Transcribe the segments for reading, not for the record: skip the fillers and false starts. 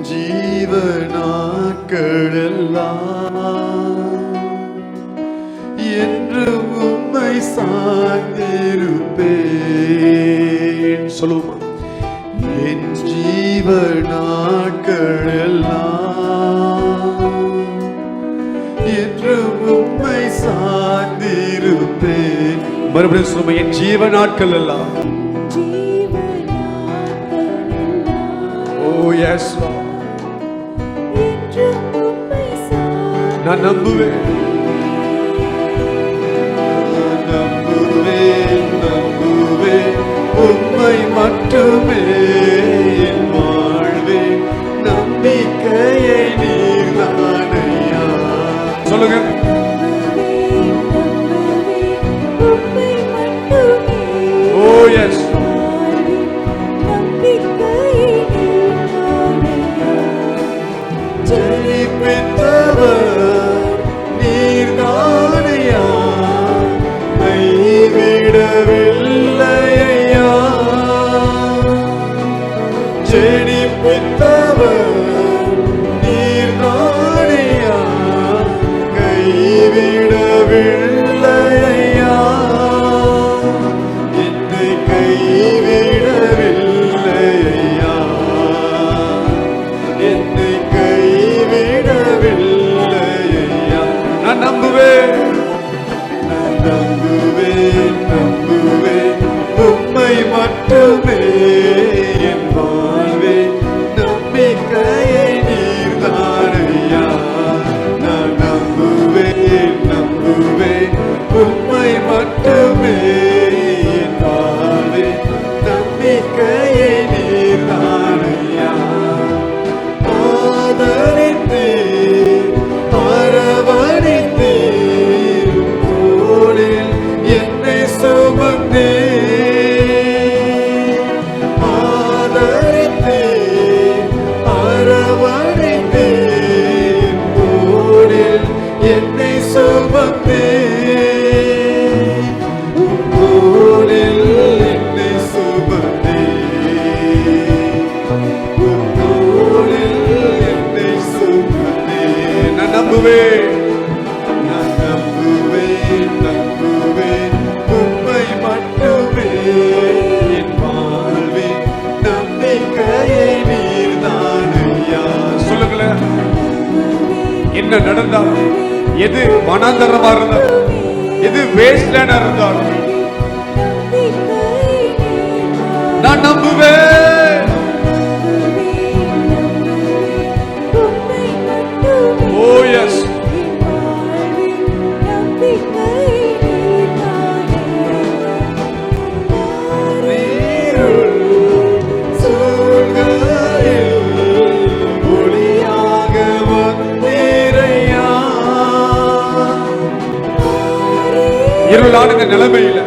ஜீவநாட்களெல்லாம் என்று உம்மை சார்ந்திருப்பேன். சொல்லுமா? என் ஜீவநாட்களெல்லாம் என்று உம்மை சார்ந்திருப்பேன். மறுபடியும் சொல்லுமா? என் ஜீவநாட்கள் எல்லாம். Oh yes Lord. நான் நம்புவேன், நம்புவேன், நம்புவேன் உம்மை மட்டுமே என் வாழ்வே. நம்பிக்கையை நீர்தானையா. சொல்லுங்க. Oh yes. நீர்தானையா, கைவிடவில்லையா. ஜெனிப்பித்தவர் நீர்தானையா, கைவிடவில்லையா. என்னை கைவிடவில்லையா, என்னை கைவிடவில்லையா. நான் நம்புவேன், நான் நம்புவேன், நம்புவேன் உம்மை மட்டுமே என் வாழ்வே. நம்பிக்கையை நீர்தானையா. நான் நம்புவேன், நம்புவேன் உம்மை மட்டுமே என் வாழ்வே. நம்பிக்கையை நீர்தானையா. ஆதரித்தீர், அரவணைத்தீர், தோளில் என்னை சுமந்தீர். ஆதரித்தீர், அரவணைத்தீர், தோளில் என்னை சுமந்தீர். தோளில் என்னை சுமந்தீர், தோளில் என்னை சுமந்தீர். நான் நம்புவேன், நான் நம்புவேன், நம்புவேன் உம்மை மட்டுமே என் வாழ்வே. நம்பிக்கையை நீர்தானையா. சொல்லுங்களேன். என்ன நடந்தாலும், எது வனாந்தரமா இருந்தாலும், எது வேஸ்ட்லேண்டா இருந்தாலும் நான் நம்புவேன். Oh yes. இருளான இந்த நிலைமையில,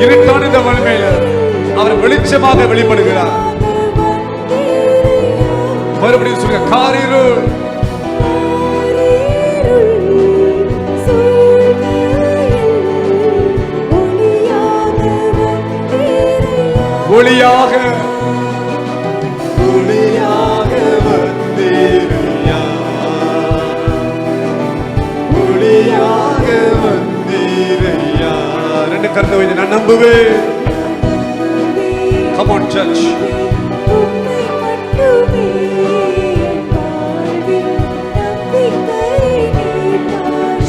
இருட்டான இந்த வலிமையில அவர் வெளிச்சமாக வெளிப்படுகிறார். மறுபடியும் சொல்லுங்க. காரிருள், ஒளியாக, ஒளியாக வந்தீரையா, ஒளியாக வந்தீரையா. ரெண்டு கருத்து வைத்து நான் நம்புவேன். Come on church.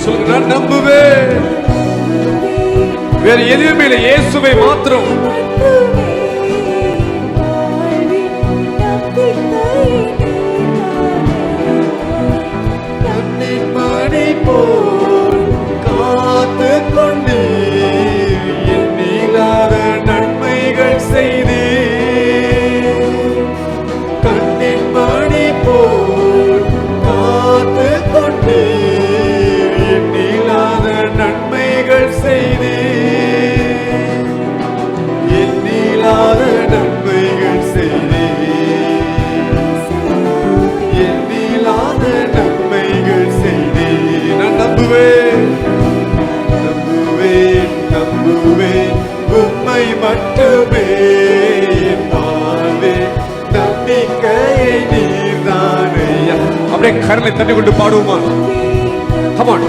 சொல்லுங்க. நான் நம்புவேன். வேற எதுவுமே இல்லை, இயேசுவை மாத்திரம். கண்ணின்மணி போல் காத்து கொண்டீர், எண்ணில்லாத நன்மைகள் செய்தீர். கண்ணின்மணி போல் காத்து கொண்டீர், எண்ணில்லாத நன்மைகள் செய்தீர். எண்ணில்லாத நன்மைகள் செய்தீர், எண்ணில்லாத நன்மைகள் செய்தீர். நான் நம்புவேன், நம்புவேன், நம்புவேன் உம்மை மட்டுமே என் வாழ்வே. நம்பிக்கையை நீர்தான் அப்படியே கரங்களை தட்டி கொண்டு பாடுவோமா? Come on,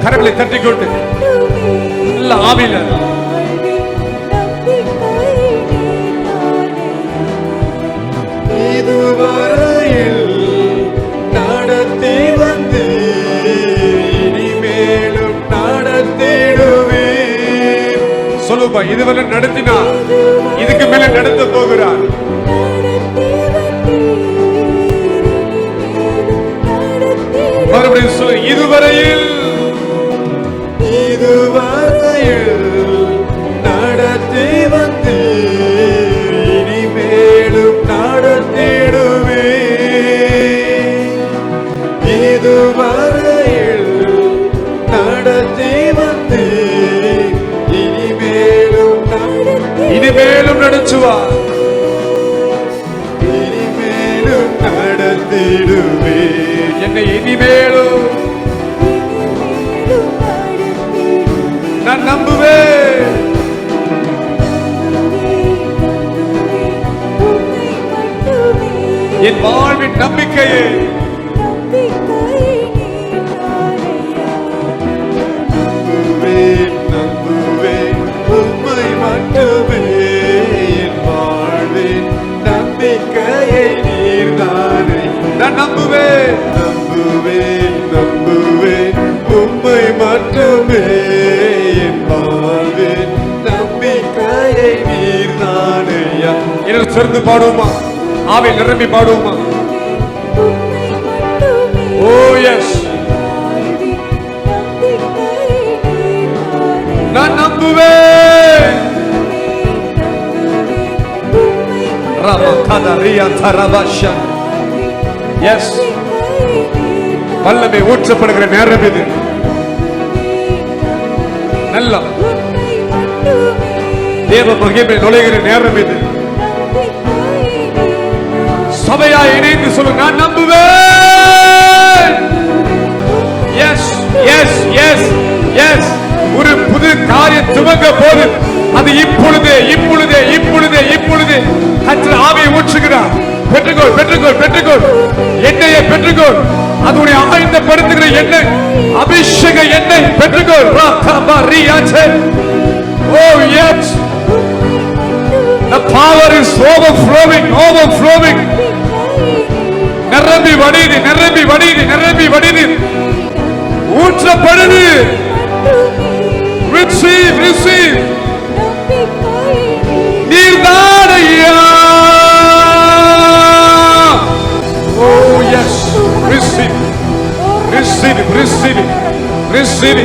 கரங்களை தட்டி கொண்டு நல்ல ஆவியில இதுவரையில் நடத்தி வந்து இனிமேலும் நடத்திடுவேன். சொல்லுப்பா, இதுவரை நடத்தினா இதுக்கு மேல நடத்த போகிறார். மறுபடியும் சொல்லு, இதுவரையில் நடத்தி வந்து இனிமேலும் நடத்திடுவேன். இதுவரையில் நடத்தி வந்து இனிமேலும் நடத்துவார். இனிமேலும் நடத்திடுவேன். என்னை இனிமேலும் நான் நம்புவேன். என் வாழ்வின் நம்பிக்கையை நம்புவேன், உம்மை மட்டுமே. என் வாழ்வின் நம்பிக்கையை நீர்தானே. நான் நம்புவேன், நம்புவேன், நம்புவேன், உம்மை மட்டுமே. என் வாழ்வின் நம்பிக்கையை நீர்தானையா. என்ன சேர்ந்து பாடுவோமா? ஆவி நிரம்பி பாடுவோமா? ஓ எஸ், நான் நம்புவேன். எஸ், வல்லமை ஊற்றப்படுகிற நேரம் இது. நல்ல தேவ மகிமை நுழைகிற நேரம் இது. சபையா இணைந்து சொல்லு, நான் நம்புவேன். Yes yes yes yes. ஒரு புது காரியம் துவங்க போது அது இப்பொழுதே இப்பொழுதே இப்பொழுதே இப்பொழுதே கர்த்தர் ஆவியை ஊற்றுகிறார். பெற்றுக்கொள், பெற்றுக்கொள், பெற்றுக்கொள். எண்ணெயை பெற்றுக்கொள். அதனுடைய ஆய்ந்தப்படுத்துகிற எண்ணெய், அபிஷேக எண்ணெய் பெற்றுக்கொள். Oh yes, the power is overflowing, overflowing. நிரம்பி வடிது, நிரம்பி வடிது, நிரம்பி வடிது, ஊற்றப்படுது. Receive, receive. நீர்தானையா. Oh yes, receive, receive, receive, receive.